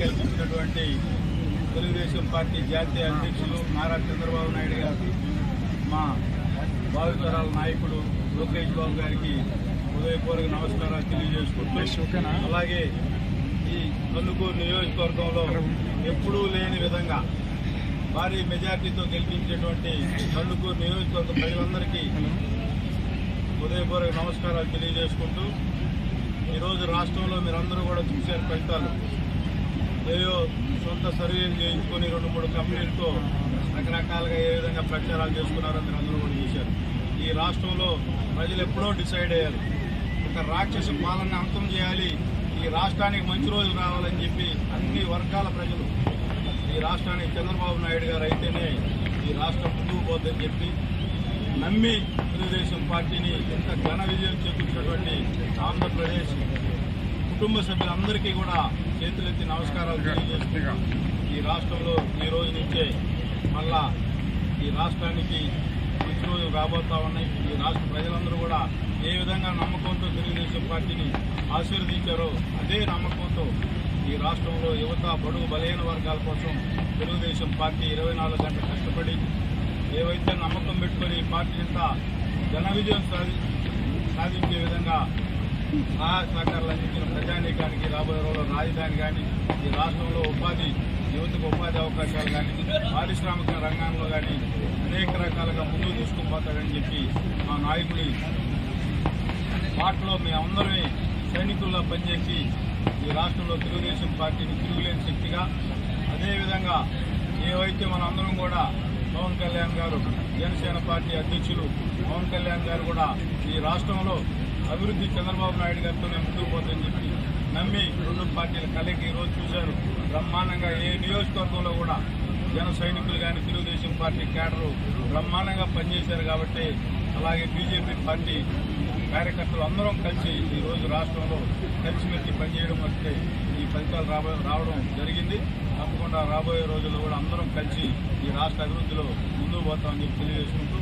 కల్పించినటువంటి తెలుగుదేశం పార్టీ జాతీయ అధ్యక్షులు నారా చంద్రబాబు నాయుడు గారు, మా భావితరాల నాయకుడు లోకేష్ బాబు గారికి హృదయపూర్వక నమస్కారాలు తెలియజేసుకుంటూ, అలాగే ఈ కందుకూరు నియోజకవర్గంలో ఎప్పుడూ లేని విధంగా భారీ మెజార్టీతో గెలిపించేటువంటి కందుకూరు నియోజకవర్గ ప్రజలందరికీ హృదయపూర్వక నమస్కారాలు తెలియజేసుకుంటూ, ఈరోజు రాష్ట్రంలో మీరందరూ కూడా చూశారు ఫలితాలు. ఏయో సొంత సర్వేలు చేయించుకొని 2-3 కంపెనీలతో రకరకాలుగా ఏ విధంగా ప్రచారాలు చేసుకున్నారో మీరందరూ కూడా చూశారు. ఈ రాష్ట్రంలో ప్రజలు ఎప్పుడో డిసైడ్ అయ్యారు, ఒక రాక్షస పాలన అంతం చేయాలి, ఈ రాష్ట్రానికి మంచి రోజులు రావాలని చెప్పి అన్ని వర్గాల ప్రజలు ఈ రాష్ట్రానికి చంద్రబాబు నాయుడు గారు అయితేనే ఈ రాష్ట్రం ముందుకు పోతుందని చెప్పి నమ్మి తెలుగుదేశం పార్టీని ఎంత ఘన విజయం చేకూర్చినటువంటి ఆంధ్రప్రదేశ్ కుటుంబ సభ్యులందరికీ కూడా చేతులెత్తి నమస్కారాలు తెలియజేస్తున్నా. ఈ రాష్ట్రంలో ఈ రోజు నుంచే మళ్ళా ఈ రాష్ట్రానికి మంచి రోజులు రాబోతా ఉన్నాయి. ఈ రాష్ట్ర ప్రజలందరూ కూడా ఏ విధంగా నమ్మకంతో తెలుగుదేశం పార్టీని ఆశీర్వదించారో అదే నమ్మకంతో ఈ రాష్ట్రంలో యువత, బడుగు, బలహీన వర్గాల కోసం తెలుగుదేశం పార్టీ 24 గంటలు కష్టపడి ఏవైతే నమ్మకం పెట్టుకొని ఈ పార్టీ అంతా ఘన విజయం సాధించే విధంగా సహాయ సహకారాలు అందించిన ప్రజానీకానికి రాబోయే రోజుల్లో రాజధాని కానీ, ఈ రాష్ట్రంలో యువతకు ఉపాధి అవకాశాలు కానీ, పారిశ్రామిక రంగంలో కానీ అనేక రకాలుగా ముందుకు తీసుకుపోతాడని చెప్పి మా నాయకుడి మాటలో మేమందరమే సైనికుల్లో పనిచేసి ఈ రాష్ట్రంలో తెలుగుదేశం పార్టీని తిరుగులేని శక్తిగా, అదేవిధంగా ఏవైతే మనందరం కూడా పవన్ కళ్యాణ్ గారు, జనసేన పార్టీ అధ్యక్షులు పవన్ కళ్యాణ్ గారు కూడా ఈ రాష్ట్రంలో అభివృద్ధి చంద్రబాబు నాయుడు గారితోనే ముందుకు పోతుందని చెప్పి నమ్మి 2 పార్టీల కలయిక ఈరోజు చూశారు. బ్రహ్మాండంగా ఏ నియోజకవర్గంలో కూడా జన సైనికులు కానీ తెలుగుదేశం పార్టీ కేడరు బ్రహ్మాండంగా పనిచేశారు. కాబట్టి అలాగే బీజేపీ పార్టీ కార్యకర్తలు అందరం కలిసి ఈరోజు రాష్ట్రంలో కలిసిమెలిసి పనిచేయడం వస్తే ఈ ఫలితాలు రావడం జరిగింది. తప్పకుండా రాబోయే రోజుల్లో కూడా అందరం కలిసి ఈ రాష్ట్ర అభివృద్ధిలో ముందుకు పోతామని చెప్పి తెలియజేసుకుంటూ